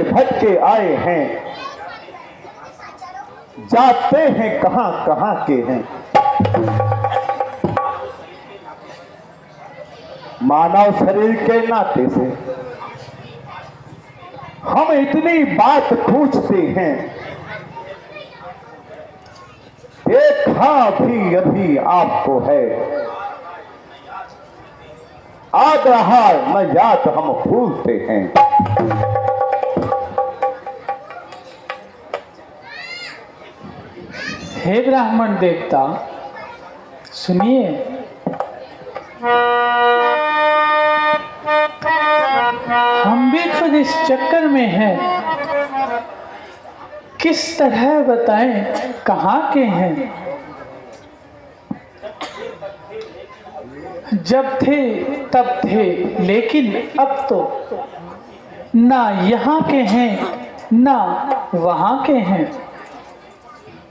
भटके आए हैं, जाते हैं कहां कहां के हैं। मानव शरीर के नाते से हम इतनी बात पूछते हैं, देखा भी अभी आपको है, आग रहा न याद हम भूलते हैं। हे ब्राह्मण देवता सुनिए, हम भी खुद इस चक्कर में हैं, किस तरह बताएं कहाँ के हैं। जब थे तब थे, लेकिन अब तो ना यहाँ के हैं ना वहाँ के हैं।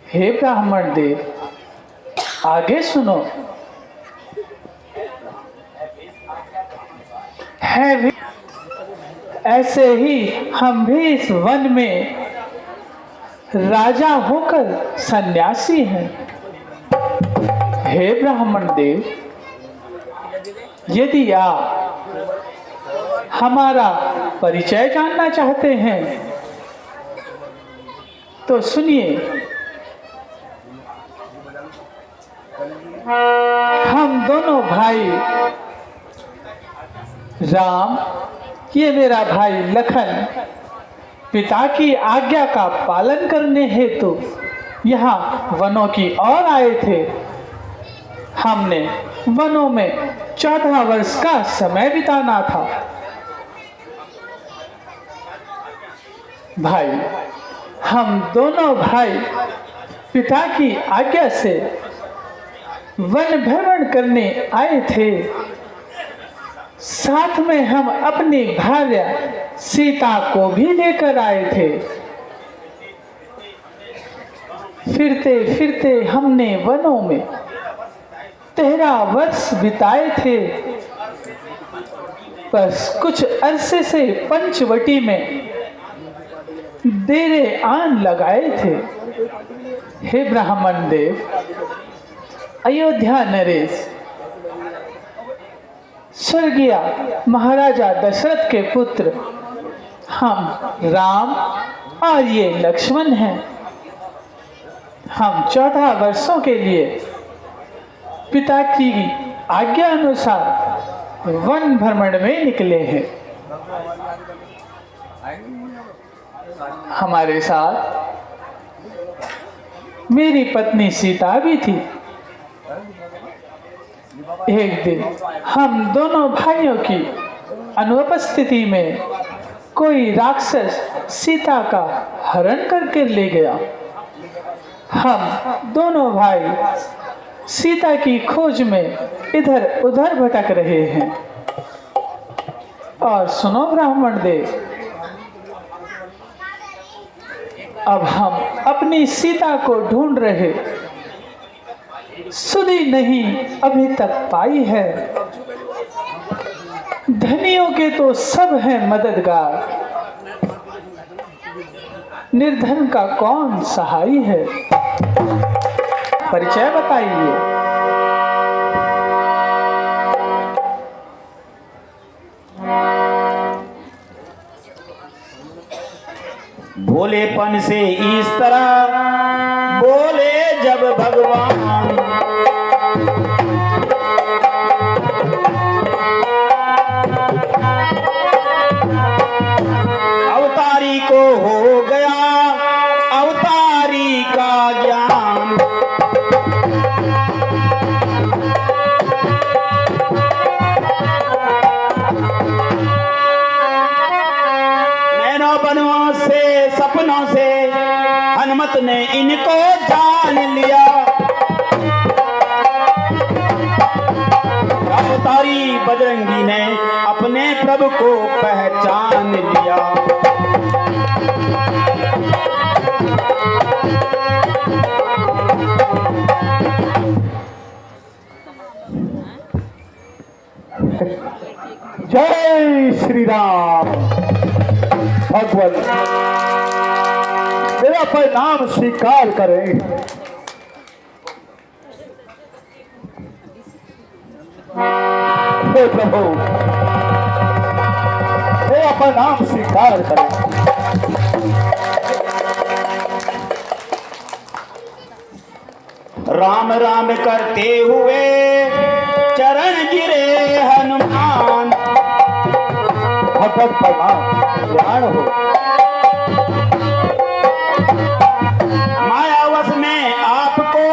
हे ब्राह्मण देव आगे सुनो। है भी ऐसे ही हम भी इस वन में राजा होकर सन्यासी हैं। हे ब्राह्मण देव, यदि आप हमारा परिचय जानना चाहते हैं तो सुनिए। हम दोनों भाई राम, ये मेरा भाई लखन, पिता की आज्ञा का पालन करने हेतु यहाँ वनों की ओर आए थे। हमने वनों में 14 वर्ष का समय बिताना था। भाई, हम दोनों भाई पिता की आज्ञा से वन भ्रमण करने आए थे। साथ में हम अपनी भार्या सीता को भी लेकर आए थे। फिरते फिरते हमने वनों में 13 वर्ष बिताए थे। बस कुछ अरसे से पंचवटी में डेरे आन लगाए थे। हे ब्राह्मण देव, अयोध्या नरेश स्वर्गीय महाराजा दशरथ के पुत्र हम राम और ये लक्ष्मण हैं। हम 14 वर्षों के लिए पिता की आज्ञा अनुसार वन भ्रमण में निकले हैं। हमारे साथ मेरी पत्नी सीता भी थी। एक दिन हम दोनों भाइयों की अनुपस्थिति में कोई राक्षस सीता का हरण करके ले गया। हम दोनों भाई सीता की खोज में इधर उधर भटक रहे हैं। और सुनो ब्राह्मण देव, अब हम अपनी सीता को ढूंढ रहे, सुधी नहीं अभी तक पाई है। धनियों के तो सब हैं मददगार, निर्धन का कौन सहाय है। परिचय बताइए। भोलेपन से इस तरह बोले जब भगवान, अवतारी को हो गया अवतारी का ज्ञान। बजरंगी ने अपने प्रभु को पहचान लिया। जय श्री राम। भगवान मेरा परिणाम स्वीकार करें। हे प्रभु मेरा परिणाम स्वीकार करें। राम राम करते हुए चरण गिरे हनुमान। भगवत प्रणाम ध्यान हो। मायावश में आपको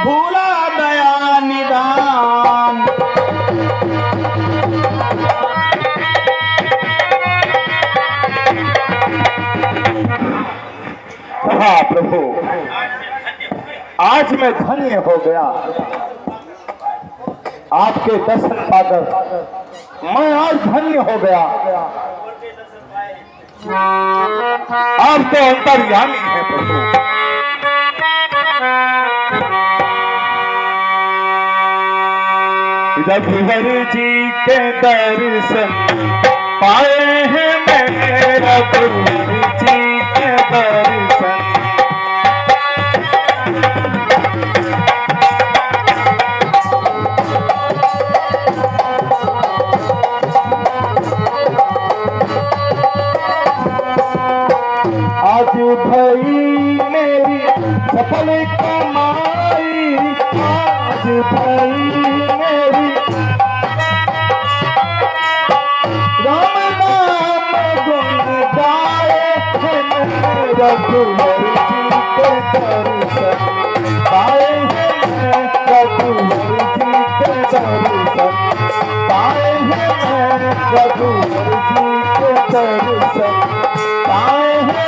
भूला गया निदान। हाँ प्रभु आज मैं धन्य हो गया। आपके दर्शन पाकर मैं आज धन्य हो गया। आप तो अंतर्यामी है प्रभु। रघुवर जी के दर्शन पाए हैं मैंने। रघुवर जी के दर्शन आज भई मेरी सफल कमाई। आज भई मेरी राम नाम गुण गाए हैं। रघुवर जी के दर्शन पाए हैं। रघुवर जी के दर्शन पाए हैं। रघुवर जी के दर्शन पाए हैं।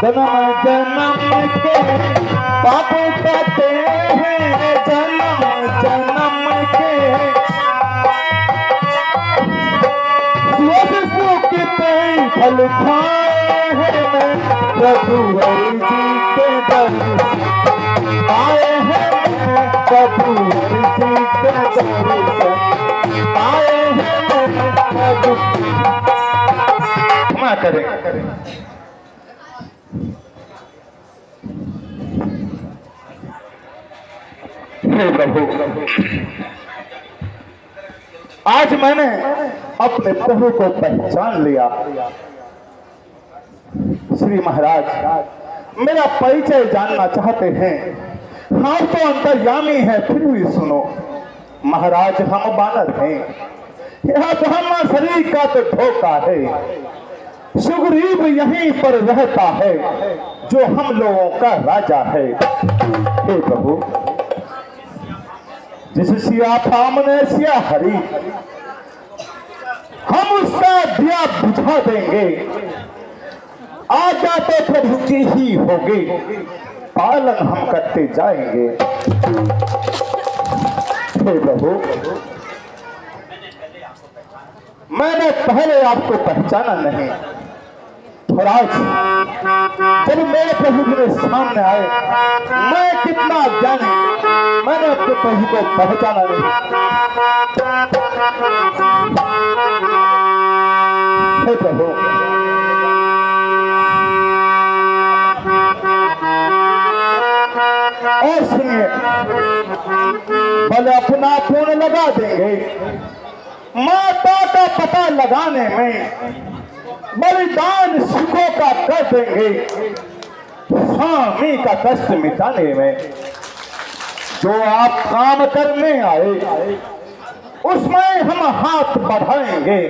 जन्म जन्म के पाप करते हैं। जन्म जन्म के सुख सुखते फल खाए हैं। रघुवर जी के दर्शन पाए हैं। रघुवर जी के दर्शन पाए हैं। क्षमा करें। हे प्रभु आज मैंने अपने प्रभु को पहचान लिया। श्री महाराज मेरा परिचय जानना चाहते हैं। हाँ तो अंतर्यामी है फिर भी सुनो। महाराज हम बानर हैं। यह ब्रह्मा शरीर का तो धोखा है। सुग्रीव यहीं पर रहता है जो हम लोगों का राजा है। हे प्रभु जिस सिया थामने सिया हरि हम उसका दिया बुझा देंगे। आज्ञा तो प्रभु की ही होगी। पालन हम करते जाएंगे। हे प्रभु मैंने पहले आपको पहचाना नहीं। और आज जब मेरे प्रभु मेरे सामने आए मैं कितना ज्ञानी मैंने अपने प्रभु को पहचाना नहीं। हे प्रभु और सुनिए भले अपना फोन लगा देंगे। माता का पता लगाने में बलिदान सुखों का कर देंगे। स्वामी का कष्ट मिटाने में जो आप काम करने आए उसमें हम हाथ बढ़ाएंगे।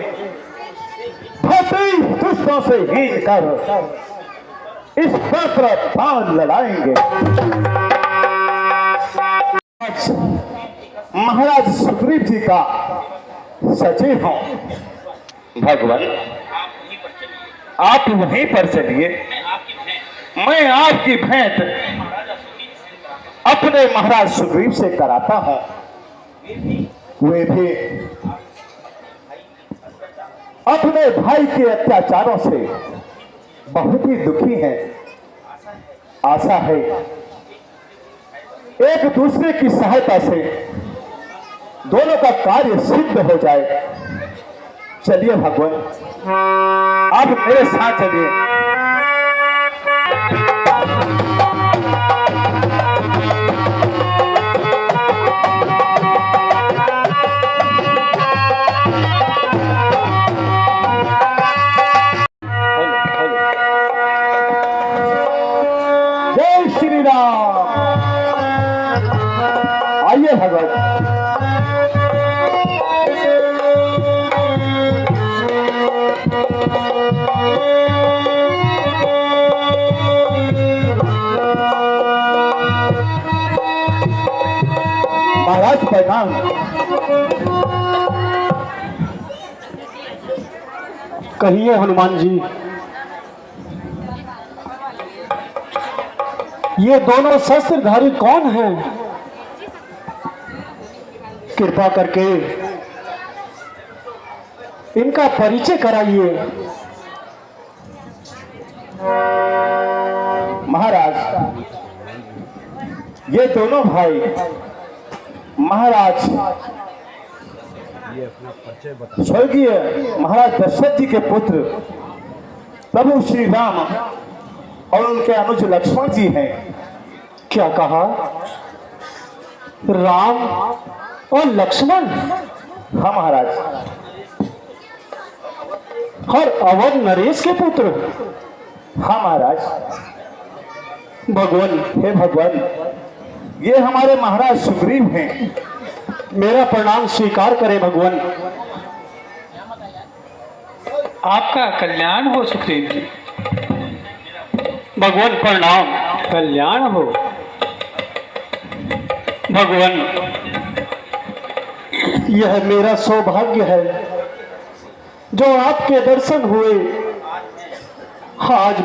भक्ति दुष्टों से हीन कर इस पत्र बाण लड़ाएंगे। महाराज सुग्रीव जी का सचिव हूं। भगवान आप वहीं पर चलिए, मैं आपकी भेंट अपने महाराज सुग्रीव से कराता हूं। वे भी अपने भाई के अत्याचारों से बहुत ही दुखी हैं। आशा है एक दूसरे की सहायता से दोनों का कार्य सिद्ध हो जाए। चलिए भगवान, आप मेरे साथ चलिए। जय श्री राम। आइए भगवान। महाराज प्रणाम। कहिए हनुमान जी, ये दोनों शस्त्रधारी कौन हैं? कृपा करके इनका परिचय कराइए। महाराज, ये दोनों भाई महाराज स्वर्गीय महाराज दशरथ जी के पुत्र प्रभु श्री राम और उनके अनुज लक्ष्मण जी हैं। क्या कहा? राम और लक्ष्मण? हाँ महाराज। और अवध नरेश के पुत्र? हाँ महाराज। भगवान, हे भगवान, ये हमारे महाराज सुग्रीव हैं। मेरा प्रणाम स्वीकार करें भगवान। आपका कल्याण हो सुग्रीव जी। भगवान प्रणाम। कल्याण हो भगवान, यह मेरा सौभाग्य है जो आपके दर्शन हुए। आज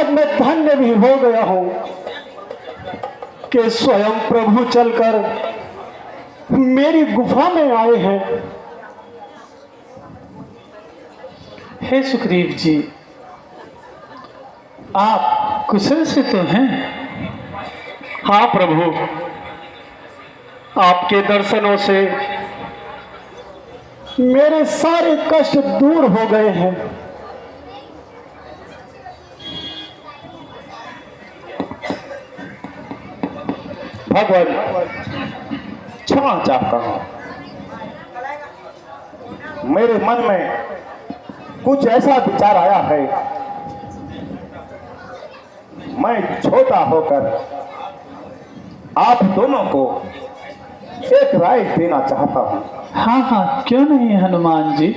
मैं धन्य भी हो गया हूं कि स्वयं प्रभु चलकर मेरी गुफा में आए हैं। हे सुग्रीव जी, आप कुशल से तो हैं? हाँ प्रभु, आपके दर्शनों से मेरे सारे कष्ट दूर हो गए हैं। भगवान, क्षमा चाहता हूं। मेरे मन में कुछ ऐसा विचार आया है। मैं छोटा होकर आप दोनों को एक राय देना चाहता हूं। हाँ हाँ, क्यों नहीं हनुमान जी,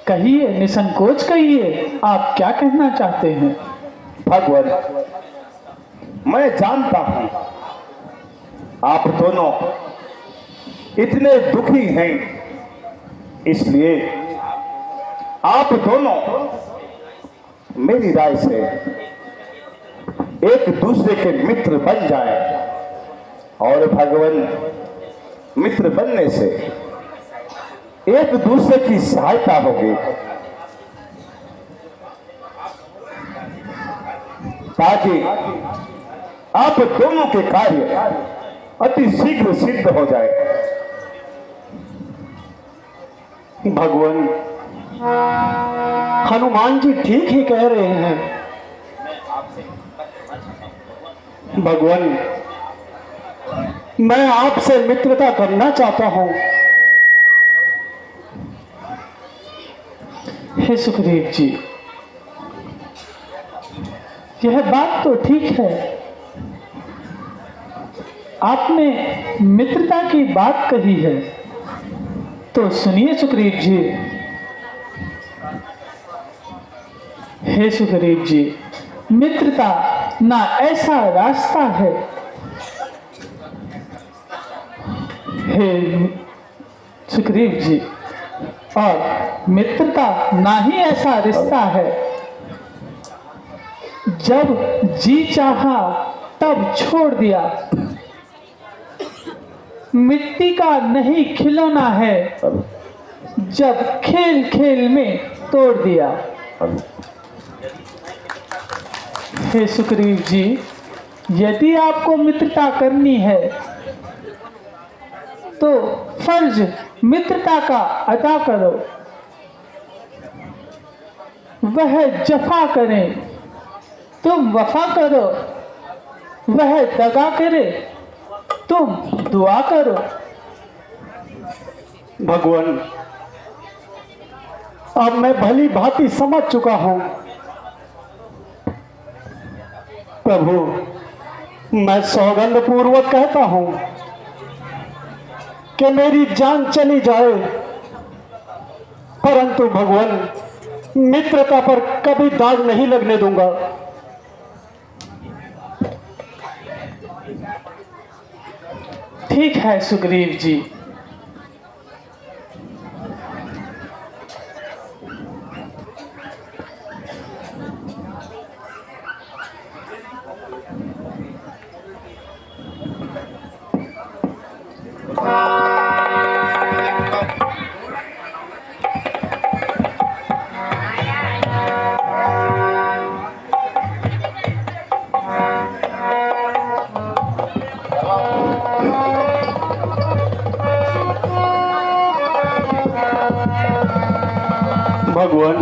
कहिए, निसंकोच कहिए, आप क्या कहना चाहते हैं? भगवान, मैं जानता हूं आप दोनों इतने दुखी हैं, इसलिए आप दोनों मेरी राय से एक दूसरे के मित्र बन जाएं, और भगवान, मित्र बनने से एक दूसरे की सहायता होगी, ताकि आप दोनों के कार्य अति शीघ्र सिद्ध हो जाए। भगवान, हनुमान जी ठीक ही कह रहे हैं। भगवान, मैं आपसे मित्रता करना चाहता हूं। हे सुग्रीव जी, यह बात तो ठीक है। आपने मित्रता की बात कही है, तो सुनिए सुग्रीव जी। हे सुग्रीव जी, मित्रता ना ऐसा रास्ता है। हे सुग्रीव जी, और मित्रता ना ही ऐसा रिश्ता है, जब जी चाहा तब छोड़ दिया। मिट्टी का नहीं खिलौना है, जब खेल खेल में तोड़ दिया। हे सुग्रीव जी, यदि आपको मित्रता करनी है तो फर्ज मित्रता का अदा करो। वह जफा करे तुम वफा करो, वह दगा करे तुम दुआ करो। भगवान, अब मैं भली भांति समझ चुका हूं। प्रभु, मैं सौगंध पूर्वक कहता हूं कि मेरी जान चली जाए, परंतु भगवान मित्रता पर कभी दाग नहीं लगने दूंगा। ठीक है सुग्रीव जी। भगवान,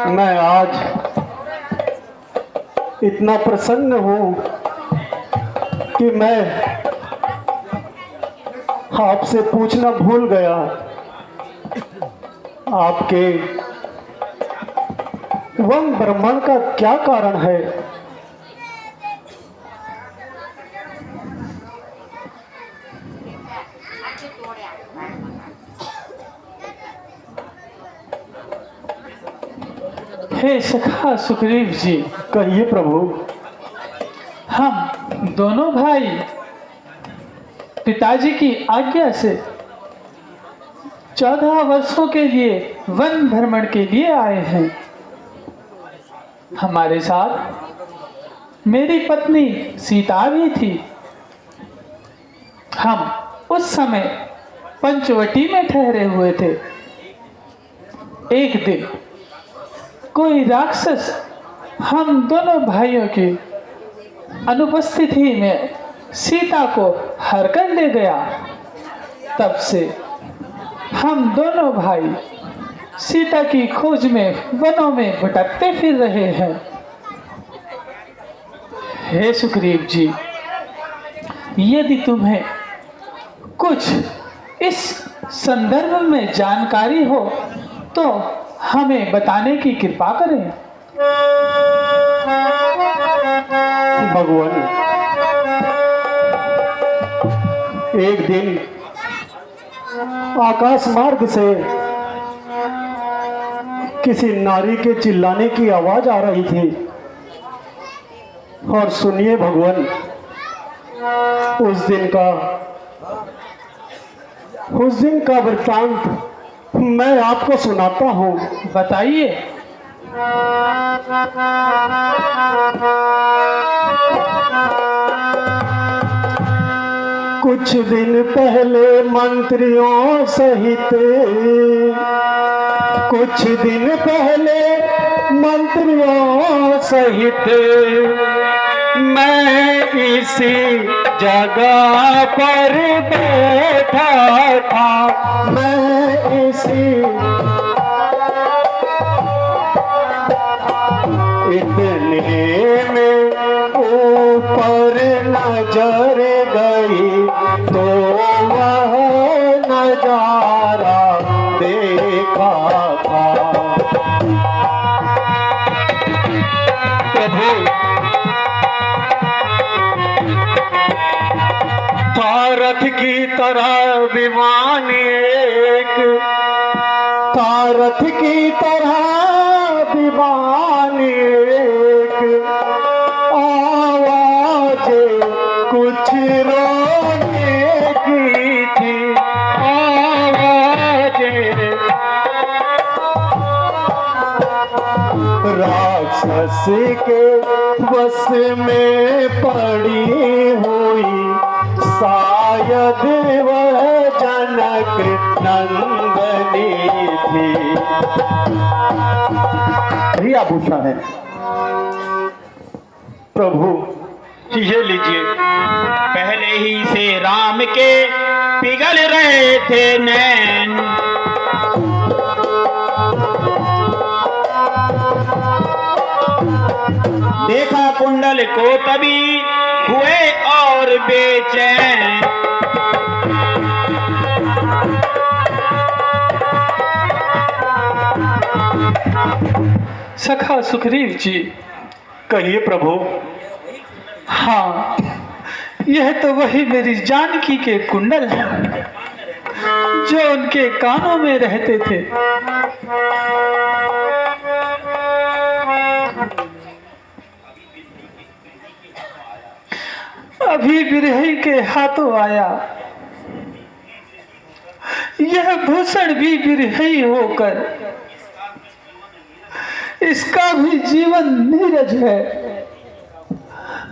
मैं आज इतना प्रसन्न हूं कि मैं आपसे पूछना भूल गया, आपके वन भ्रमण का क्या कारण है? हे सखा सुग्रीव जी, कहिए प्रभु। हम दोनों भाई पिताजी की आज्ञा से 14 वर्षों के लिए वन भ्रमण के लिए आए हैं। हमारे साथ मेरी पत्नी सीता भी थी। हम उस समय पंचवटी में ठहरे हुए थे। एक दिन कोई राक्षस हम दोनों भाइयों की अनुपस्थिति में सीता को हर कर ले गया। तब से हम दोनों भाई सीता की खोज में वनों में भटकते फिर रहे हैं। हे सुग्रीव जी, यदि तुम्हें कुछ इस संदर्भ में जानकारी हो तो हमें बताने की कृपा करें। भगवान, एक दिन आकाश मार्ग से किसी नारी के चिल्लाने की आवाज आ रही थी। और सुनिए भगवान, उस दिन का वृत्तांत मैं आपको सुनाता हूँ। बताइए। कुछ दिन पहले मंत्रियों सहित, कुछ दिन पहले मंत्रियों सहित मैं इसी जगह पर बैठा था। मैं इसी इतने में ऊपर नजर गई तो वह नजारा देखा था। प्रभु, रथ की तरह विमान एक कारथ की तरह दीवानी एक आवाज कुछ रोने की थी, आवाज राक्षस के बस में पड़ी हुई, शायद वह जनक नंदनी थी। ही आभूषण है प्रभु ये लीजिए। पहले ही से राम के पिघल रहे थे नैन, देखा कुंडल को तभी हुए और बेचैन। सखा सुग्रीव जी, कहिए प्रभु। हाँ, यह तो वही मेरी जानकी के कुंडल हैं जो उनके कानों में रहते थे। अभी बिरही के हाथों आया, यह भूषण भी बिरही होकर, इसका भी जीवन नीरज है,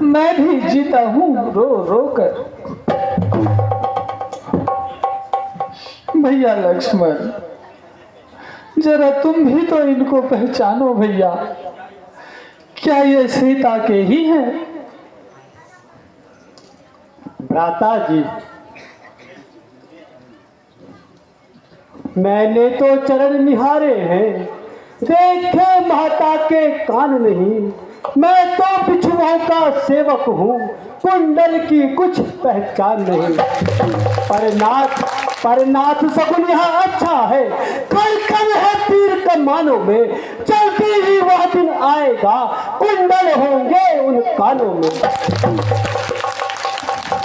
मैं भी जीता हूं रो रो कर। भैया लक्ष्मण, जरा तुम भी तो इनको पहचानो भैया, क्या ये सीता के ही हैं? भ्राता जी, मैंने तो चरण निहारे हैं, देखे माता के कान नहीं। मैं तो बिछुओं का सेवक हूँ, कुंडल की कुछ पहचान नहीं। परनाथ सगुन यहाँ अच्छा है, खड़खड़ है तीर कमानों में, चलती ही वह दिन आएगा, कुंडल होंगे उन कानों में।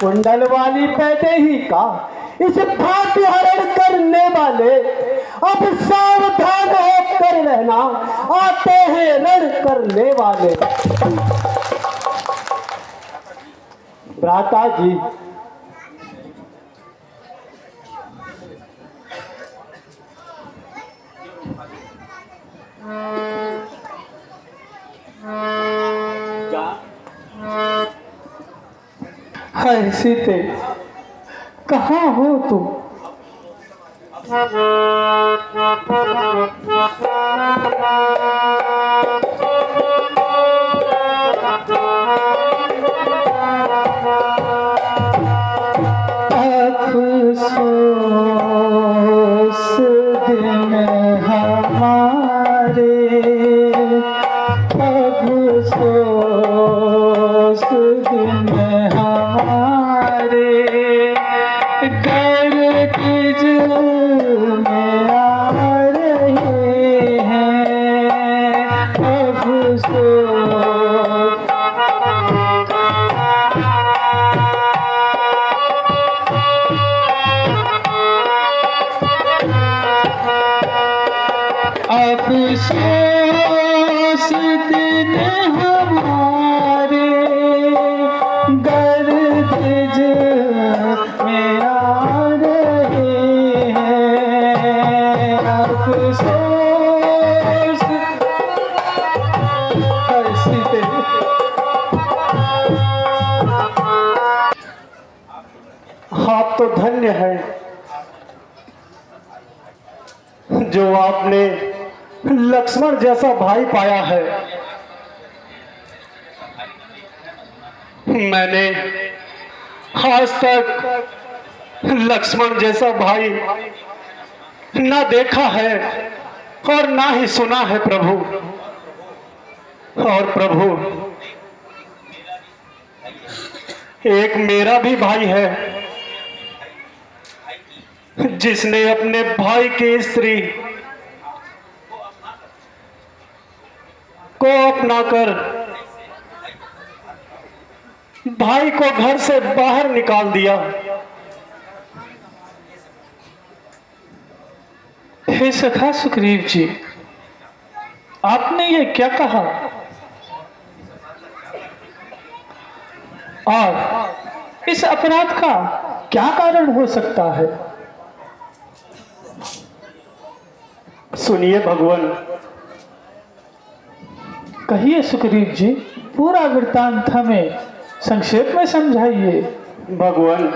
कुंडल वाली पैदे ही का इस भाग्य हरण करने वाले, अब सावधान होकर रहना, आते हैं रण करने वाले। भ्राता जी, हाय सीते, कहाँ हो तुम? अफसोस दिन हमारे, अफसोस दिन हमारे, गर्दिश में आ रहे हैं अफसोस। अफसोस दिन हमारे, गर्दिश में आ रहे हैं अफसोस। सीते, आप तो धन्य हैं जो आपने लक्ष्मण जैसा भाई पाया है। मैंने आज तक लक्ष्मण जैसा भाई ना देखा है और ना ही सुना है प्रभु। और प्रभु, एक मेरा भी भाई है जिसने अपने भाई की स्त्री को अपनाकर भाई को घर से बाहर निकाल दिया। हे सखा सुग्रीव जी, आपने ये क्या कहा? और इस अपराध का क्या कारण हो सकता है? सुनिए भगवान, कहिए सुग्रीव जी, पूरा वृत्तांत हमें संक्षेप में समझाइए। भगवान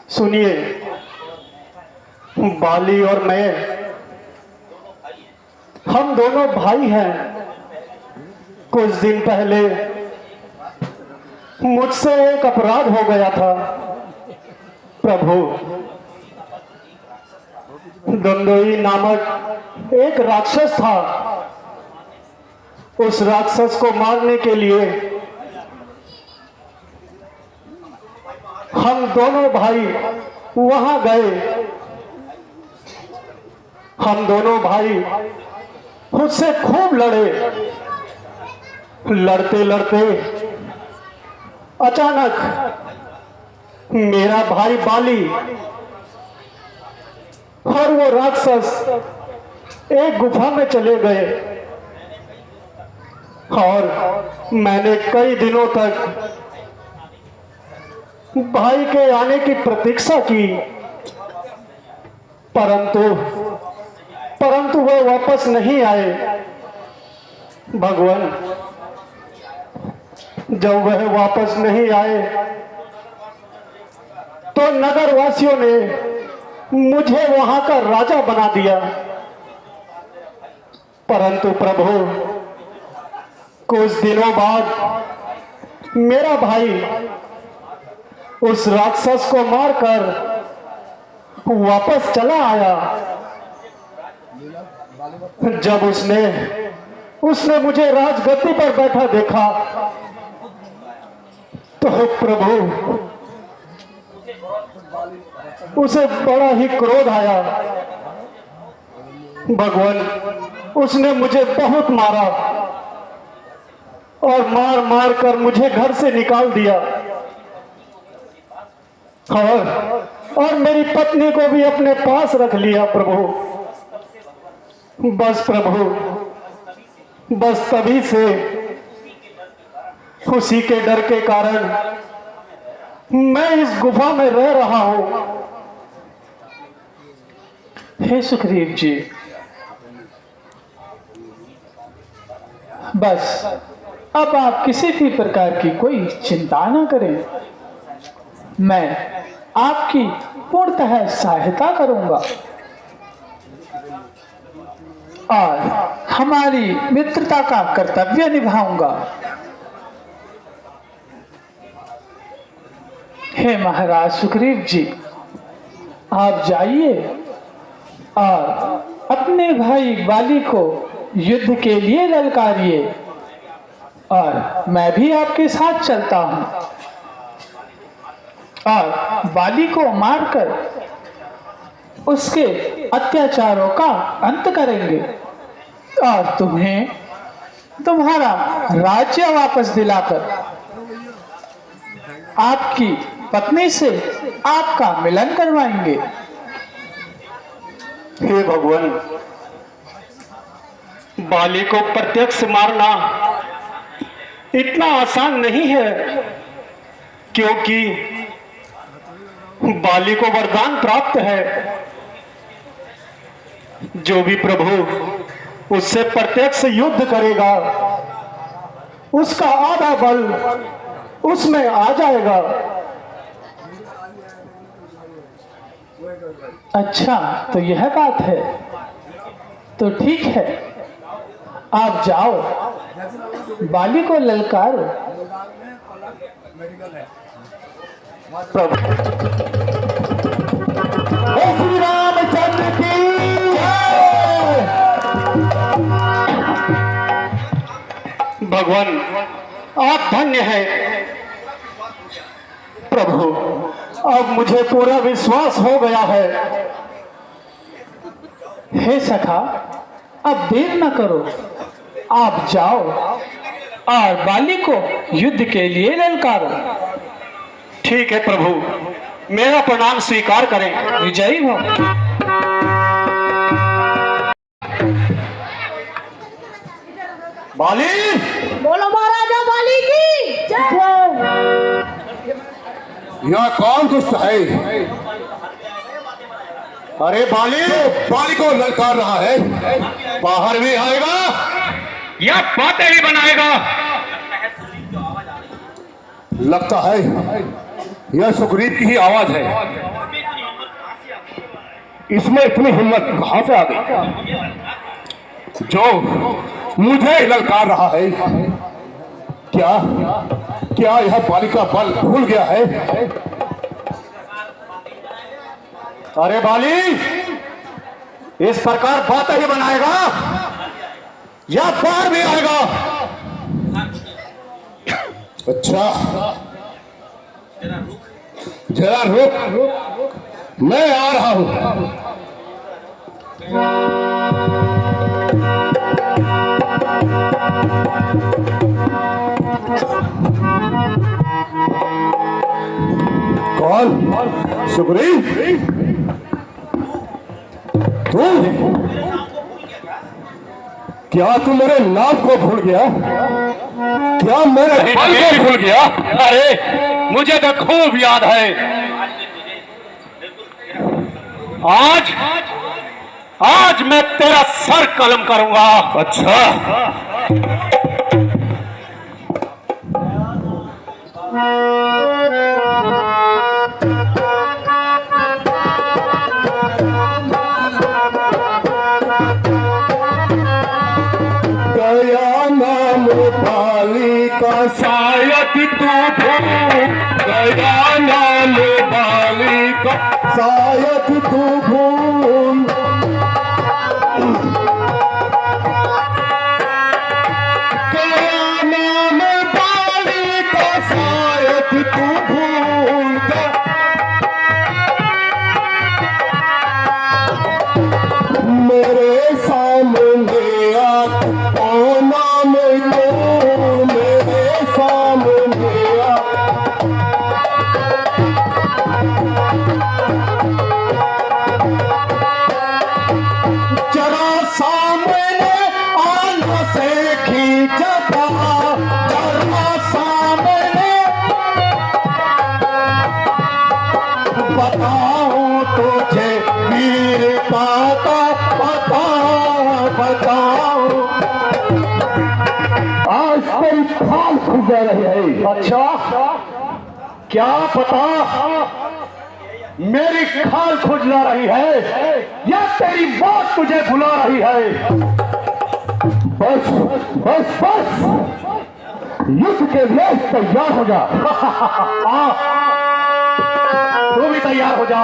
सुनिए, बाली और मैं, हम दोनों भाई हैं। कुछ दिन पहले मुझसे एक अपराध हो गया था। प्रभु, दंडोई नामक एक राक्षस था। उस राक्षस को मारने के लिए हम दोनों भाई वहां गए। हम दोनों भाई उससे खूब लड़े। लड़ते लड़ते अचानक मेरा भाई बाली और वो राक्षस एक गुफा में चले गए और मैंने कई दिनों तक भाई के आने की प्रतीक्षा की, परंतु वो वापस नहीं आए। भगवान, जब वह वापस नहीं आए तो नगर वासियों ने मुझे वहां का राजा बना दिया। परंतु प्रभु, कुछ दिनों बाद मेरा भाई उस राक्षस को मारकर वापस चला आया। जब उसने मुझे राजगद्दी पर बैठा देखा तो प्रभु, उसे बड़ा ही क्रोध आया। भगवान, उसने मुझे बहुत मारा और मार मार कर मुझे घर से निकाल दिया और मेरी पत्नी को भी अपने पास रख लिया। प्रभु, बस प्रभु, बस तभी से उसी के डर के कारण मैं इस गुफा में रह रहा हूं। हे सुग्रीव जी, बस अब आप किसी भी प्रकार की कोई चिंता ना करें। मैं आपकी पूर्णतः सहायता करूंगा और हमारी मित्रता का कर्तव्य निभाऊंगा। हे महाराज सुग्रीव जी, आप जाइए और अपने भाई बाली को युद्ध के लिए ललकारिए और मैं भी आपके साथ चलता हूं और बाली को मारकर उसके अत्याचारों का अंत करेंगे और तुम्हें तुम्हारा राज्य वापस दिलाकर आपकी पत्नी से आपका मिलन करवाएंगे। हे भगवान, बाली को प्रत्यक्ष मारना इतना आसान नहीं है, क्योंकि बाली को वरदान प्राप्त है। जो भी प्रभु उससे प्रत्यक्ष युद्ध करेगा उसका आधा बल उसमें आ जाएगा। अच्छा, तो यह बात है, तो ठीक है, आप जाओ, बाली को ललकारो। प्रभु, श्री रामचंद्र की जय। भगवान, आप धन्य हैं। प्रभु, अब मुझे पूरा विश्वास हो गया है। हे सखा, अब देर न करो, आप जाओ और बाली को युद्ध के लिए ललकारो। ठीक है प्रभु, मेरा प्रणाम स्वीकार करें। विजयी हो। बाली, बोलो महाराजा बाली की जय। यह कौन दुष्ट है? अरे बाली, बाली को ललकार रहा है, बाहर भी आएगा या बातें ही बनाएगा? लगता है यह सुग्रीव की ही आवाज है। इसमें इतनी हिम्मत कहां से आ गई जो मुझे ललकार रहा है? क्या क्या यह बालिका बल भूल गया है? अरे बाली, इस प्रकार बात ही बनाएगा या बाहर भी आएगा? अच्छा, जरा रुक, मैं आ रहा हूं। कौन? सुग्रीव, तू? क्या तू मेरे नाम को भूल गया? क्या मेरे बल को भूल गया? अरे मुझे तो खूब याद है। आज मैं तेरा सर कलम करूंगा। अच्छा, गया नाम बाली का शायद तू भूल, गया नाम बाली का शायद तू भूल। गया नाम बाली का शायद तू भूल जा। मेरे सामने आ ओ नाम लो, मेरे सामने आ। जरा सामने आना से खींचता, जरा सामने बताऊं तुझे वीरता का बताऊं। आज तेरी खाल खुल जा रही है। अच्छा, क्या पता मेरी खाल खुजला रही है या तेरी मौत तुझे बुला रही है। बस बस बस, युद्ध के लिए तैयार हो जा। तू भी तैयार हो जा।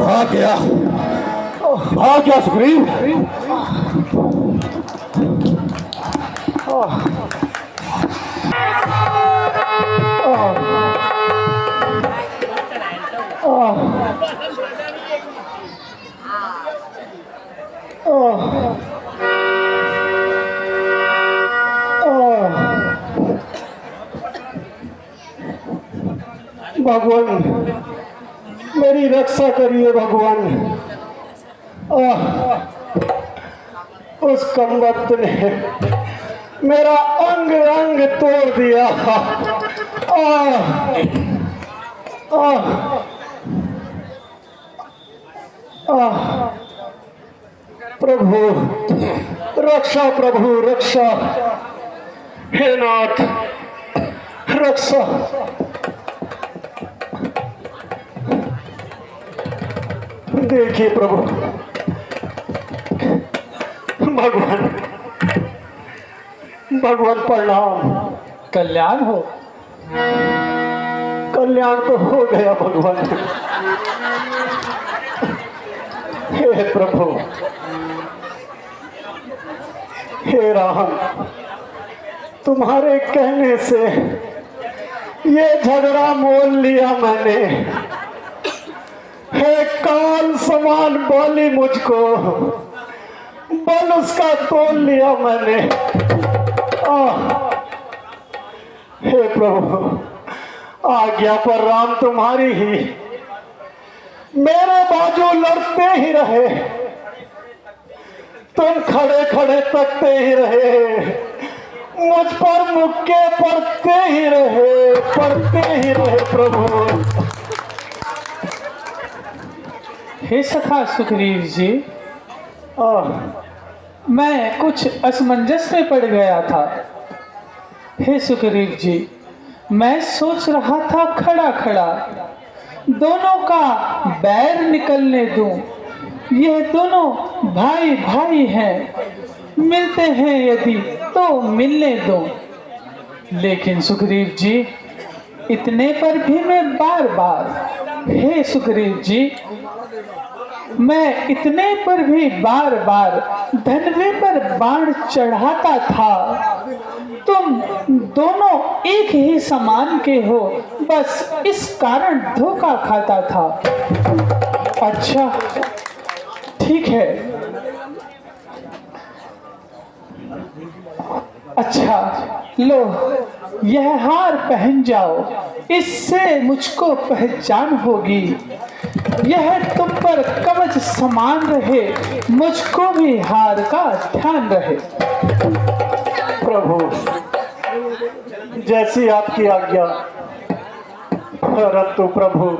भाग गया सुग्रीव। भगवान मेरी रक्षा करिए भगवान। उस कमबख्त ने मेरा अंग अंग तोड़ दिया। प्रभु रक्षा, प्रभु रक्षा, हे नाथ रक्षा। देखिए प्रभु, भगवान भगवान प्रणाम। कल्याण हो। कल्याण तो हो गया भगवान। हे प्रभु, हे राम, तुम्हारे कहने से ये झगड़ा मोल लिया मैंने। हे काल समान बोली मुझको, बल उसका तोल लिया मैंने। हे प्रभु, आज्ञा पर राम तुम्हारी ही, मेरे बाजू लड़ते ही रहे, तुम खड़े खड़े तकते ही रहे, मुझ पर मुक्के पड़ते ही रहे प्रभु। हे सखा सुग्रीव जी, मैं कुछ असमंजस में पड़ गया था। हे सुग्रीव जी, मैं सोच रहा था खड़ा खड़ा दोनों का बैर निकलने दूं। यह दोनों भाई भाई हैं, मिलते हैं यदि तो मिलने दो। लेकिन सुग्रीव जी, इतने पर भी मैं बार बार, हे सुग्रीव जी, मैं इतने पर भी बार बार धनवे पर बाण चढ़ाता था। तुम दोनों एक ही समान के हो, बस इस कारण धोखा खाता था। अच्छा ठीक है, अच्छा लो यह हार पहन जाओ, इससे मुझको पहचान होगी। यह तुम पर कवच समान रहे, मुझको भी हार का ध्यान रहे। प्रभु जैसी आपकी आज्ञा। परंतु प्रभु,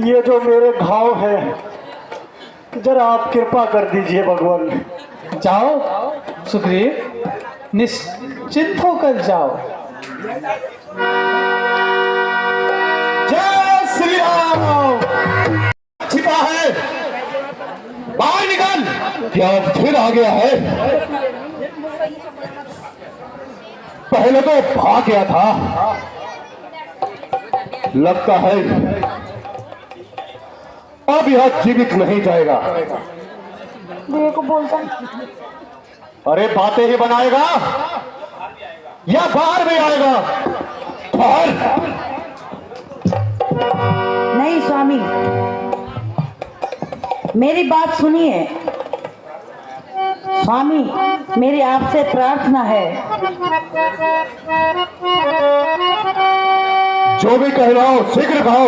ये जो मेरे घाव है, जरा आप कृपा कर दीजिए भगवान। जाओ सुग्रीव, निश्चिंत होकर जाओ। जय श्री राम। छिपा है, बाहर निकल। क्या फिर आ गया है? पहले तो भाग गया था, लगता है अब यह जीवित नहीं जाएगा। अरे बातें ही बनाएगा या बाहर में आएगा? बाहर। नहीं स्वामी, मेरी बात सुनिए। स्वामी, मेरी आपसे प्रार्थना है। जो भी कहलाओ शीघ्र कहो।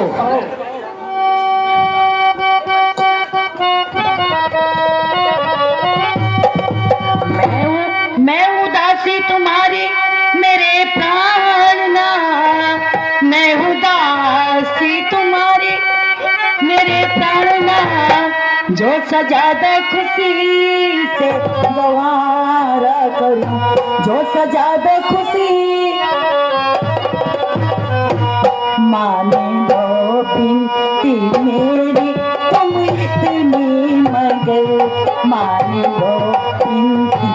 मैं उदासी तुम्हारी मेरे प्राण ना, मैं उदासी तुम्हारी मेरे प्राण ना, जो सजा दे खुशी से गवारा करूं, जो सजा दे खुशी। माने लो बिनती मेरी तुम इतनी मगर, माने लो बिनती।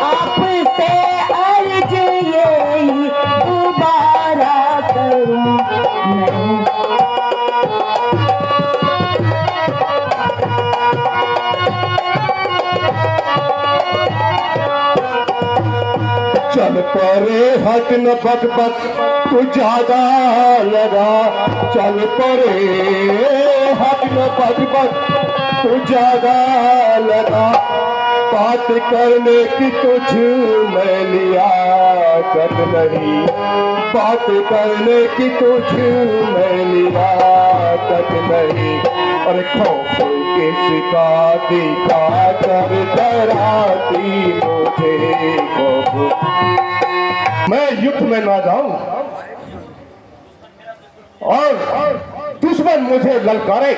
आपसे अर्ज ये परे हट न बक बक तू ज्यादा लगा, चल परे हट न बक बक तू ज्यादा लगा, बात करने की तुझ में लियाकत नहीं, बात करने की तुझ में लियाकत नहीं, और खौफ किसका दिखा कर डराती मुझे खौफ, मैं युद्ध में ना जाऊं और दुश्मन मुझे ललकारे।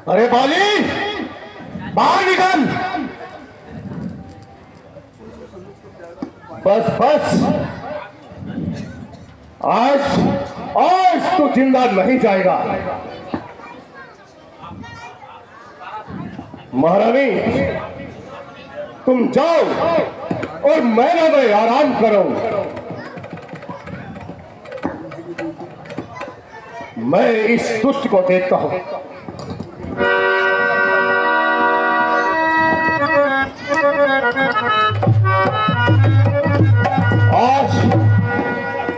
अरे बाली बाहर निकल, बस बस आज तो जिंदा नहीं जाएगा। महारानी तुम जाओ और मैं आराम करो, मैं इस दुष्ट को देखता हूं।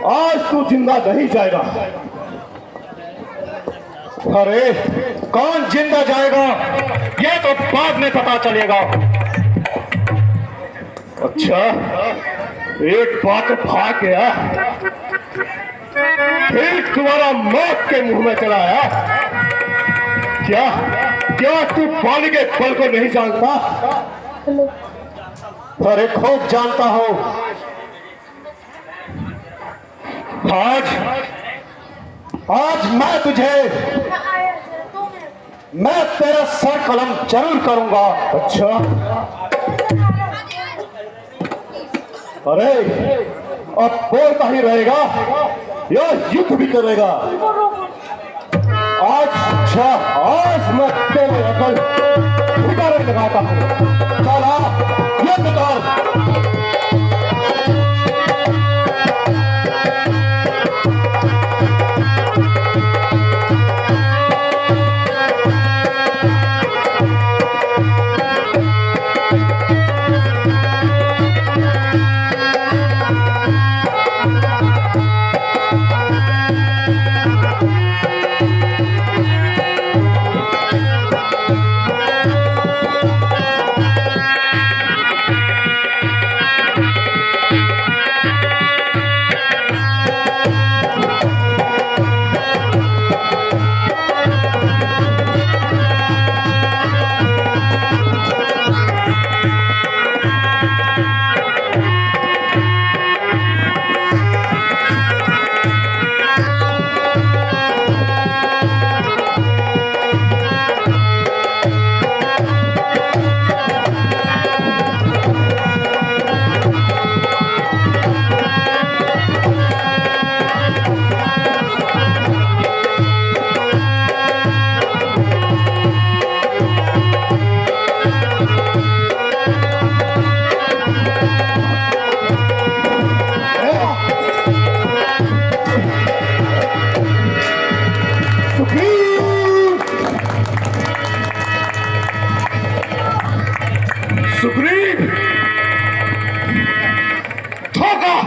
आज तू जिंदा नहीं जाएगा। अरे कौन जिंदा जाएगा ये तो बाद में पता चलेगा। अच्छा एक बात भाग गया, फिर तुम्हारा मौत के मुंह में चला आया। क्या क्या तू बाली के बल को नहीं जानता? अरे खूब जानता हूं। आज मैं तेरा सर कलम जरूर करूंगा। अच्छा अरे अब बोलता ही रहेगा या युद्ध भी करेगा? आज मैं तेरे अकल ठिकाने लगाता हूं। चला युद्ध कर। सुग्रीव धोखा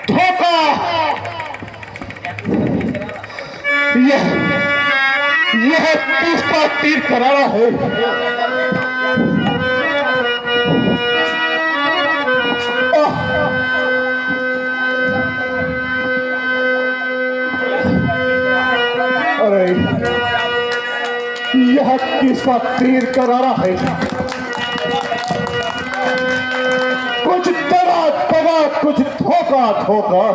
धोखा, यह किसका तीर करारा है? अरे यह किसका तीर करारा है? कुछ दगा दगा, कुछ धोखा धोखा,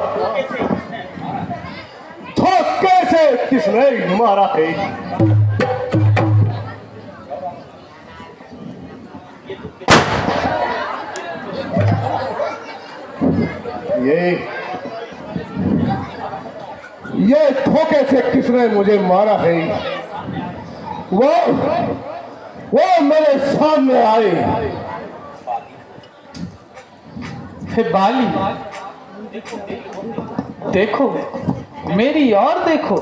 धोखे से किसने मारा है? ये धोखे से किसने मुझे मारा है? वो मेरे सामने आए। हे बाली, देखो मेरी ओर देखो।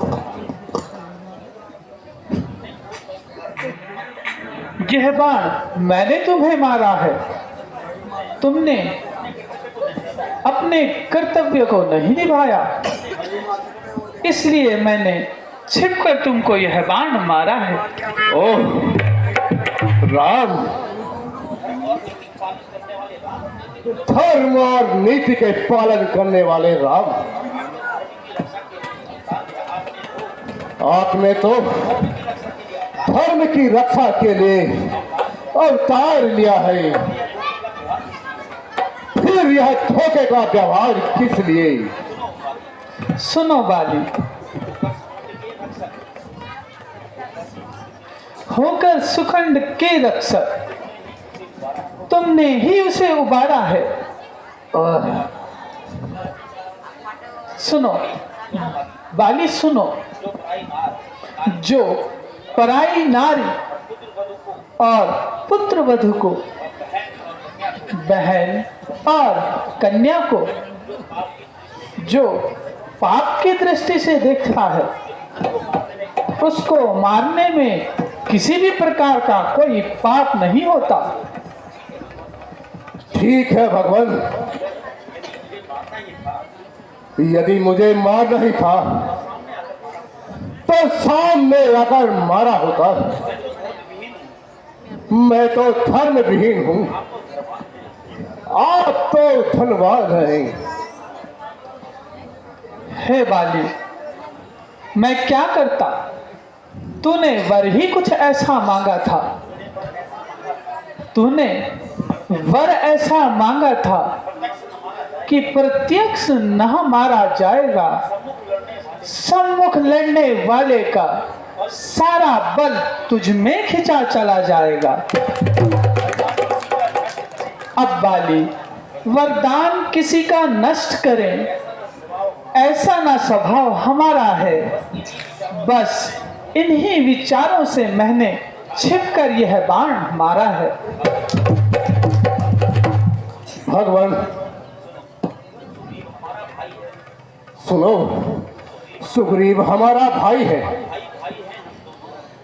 यह बाण मैंने तुम्हें मारा है। तुमने अपने कर्तव्य को नहीं निभाया, इसलिए मैंने छिपकर तुमको यह बाण मारा है। ओह राम, धर्म और नीति के पालन करने वाले राम, आपने तो धर्म की रक्षा के लिए अवतार लिया है, फिर यह धोखे का व्यवहार किस लिए? सुनो बाली, होकर सुखंड के रक्षक तुमने ही उसे उबारा है। सुनो बाली, सुनो, जो पराई नारी और पुत्र वधू को, बहन और कन्या को जो पाप की दृष्टि से देखता है, उसको मारने में किसी भी प्रकार का कोई पाप नहीं होता। ठीक है भगवान, यदि मुझे मारना ही था तो सामने आकर मारा होता। मैं तो धर्म विहीन हूं, आप तो धनवान हैं। हे बाली, मैं क्या करता? तूने वर ही कुछ ऐसा मांगा था। तूने वर ऐसा मांगा था कि प्रत्यक्ष न मारा जाएगा, सम्मुख लड़ने वाले का सारा बल तुझ में खिंचा चला जाएगा। अब बाली, वरदान किसी का नष्ट करें ऐसा ना स्वभाव हमारा है। बस इन्हीं विचारों से मैंने छिपकर यह बाण मारा है। भगवान सुनो, सुग्रीव हमारा भाई है,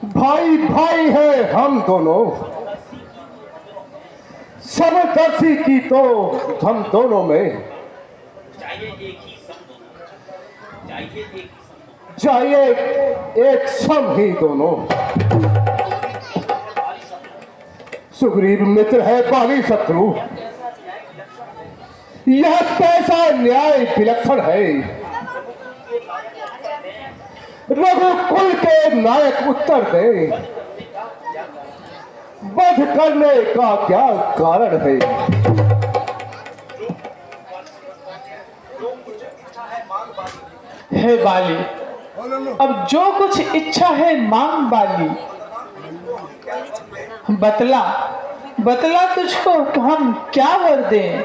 भाई भाई है हम दोनों। समदर्शी की तो हम दोनों में चाहिए एक सम ही दोनों। सुग्रीव मित्र है, बाली शत्रु। यह कैसा न्याय विलक्षण है। रघुकुल के नायक उत्तर दे, वध करने का क्या कारण है? हे बाली, अब जो कुछ इच्छा है मांग बाली। बतला बतला, तुझको हम क्या वर दें?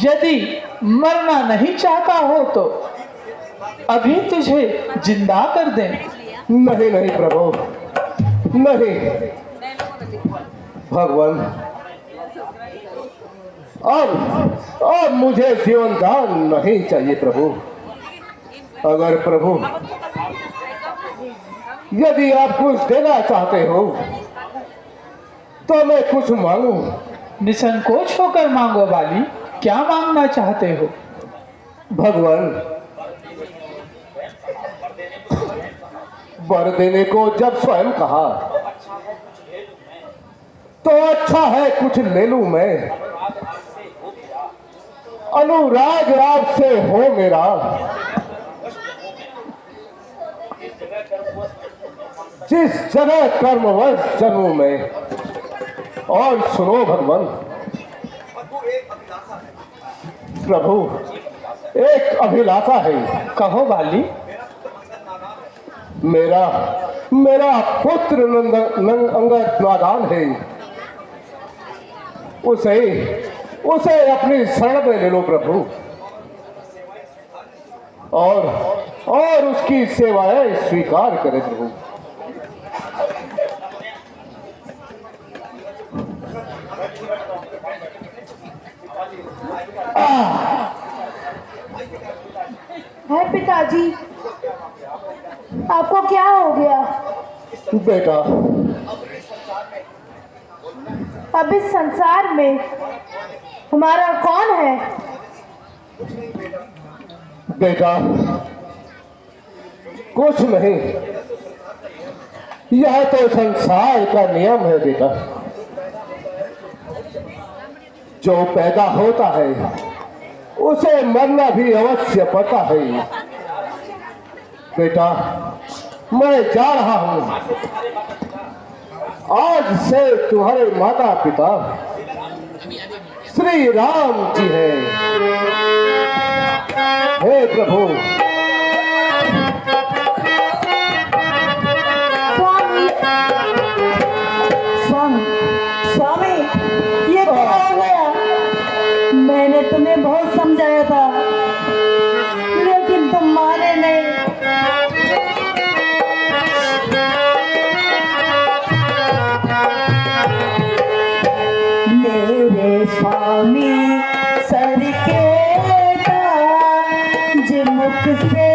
यदि मरना नहीं चाहता हो तो अभी तुझे जिंदा कर दें। नहीं नहीं प्रभु, नहीं। भगवान, अब मुझे जीवन दान नहीं चाहिए प्रभु। अगर प्रभु यदि आप कुछ देना चाहते हो तो मैं कुछ मांगू। निसंकोच होकर मांगो बाली, क्या मांगना चाहते हो? भगवान, वर देने को जब स्वयं कहा तो अच्छा है कुछ ले लूं मैं। अनुराग आपसे हो मेरा, जिस जगह कर्मवश जन्मों में। और सुनो भगवान, प्रभु एक अभिलाषा है। कहो बाली। मेरा पुत्र अंगद नादान है, उसे अपनी शरण में ले लो प्रभु, और उसकी सेवाएं स्वीकार करें प्रभु। है पिताजी, आपको क्या हो गया? बेटा, अब इस संसार में हमारा कौन है? बेटा कुछ नहीं, यह तो संसार का नियम है बेटा। जो पैदा होता है उसे मरना भी अवश्य पड़ता है। बेटा मैं जा रहा हूं, आज से तुम्हारे माता पिता श्री राम जी हैं। हे प्रभु, स्वामी, ये क्या हो गया? मैंने तुम्हें बहुत समझाया था, लेकिन तुम माने नहीं। मेरे स्वामी सर के ताज मुख से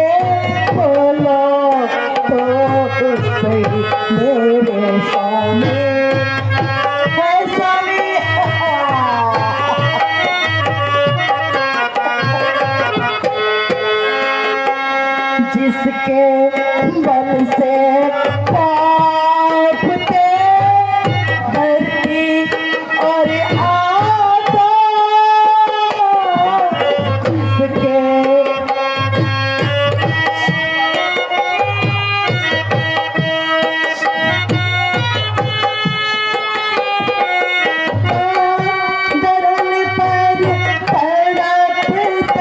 बोलो तो सही। मेरे स्वामी जिसके बल से कांपते धरती और आकाश, जिसके धरन पर तड़पता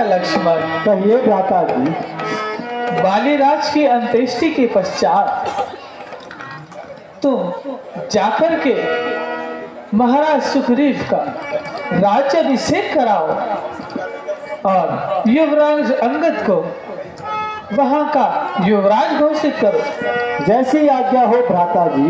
लक्ष्मण, कहिए भ्राता जी। बालीराज की अंत्येष्टि के पश्चात तुम जाकर के महाराज सुग्रीव का राज्याभिषेक कराओ और युवराज अंगद को वहां का युवराज घोषित करो। जैसी आज्ञा हो भ्राता जी।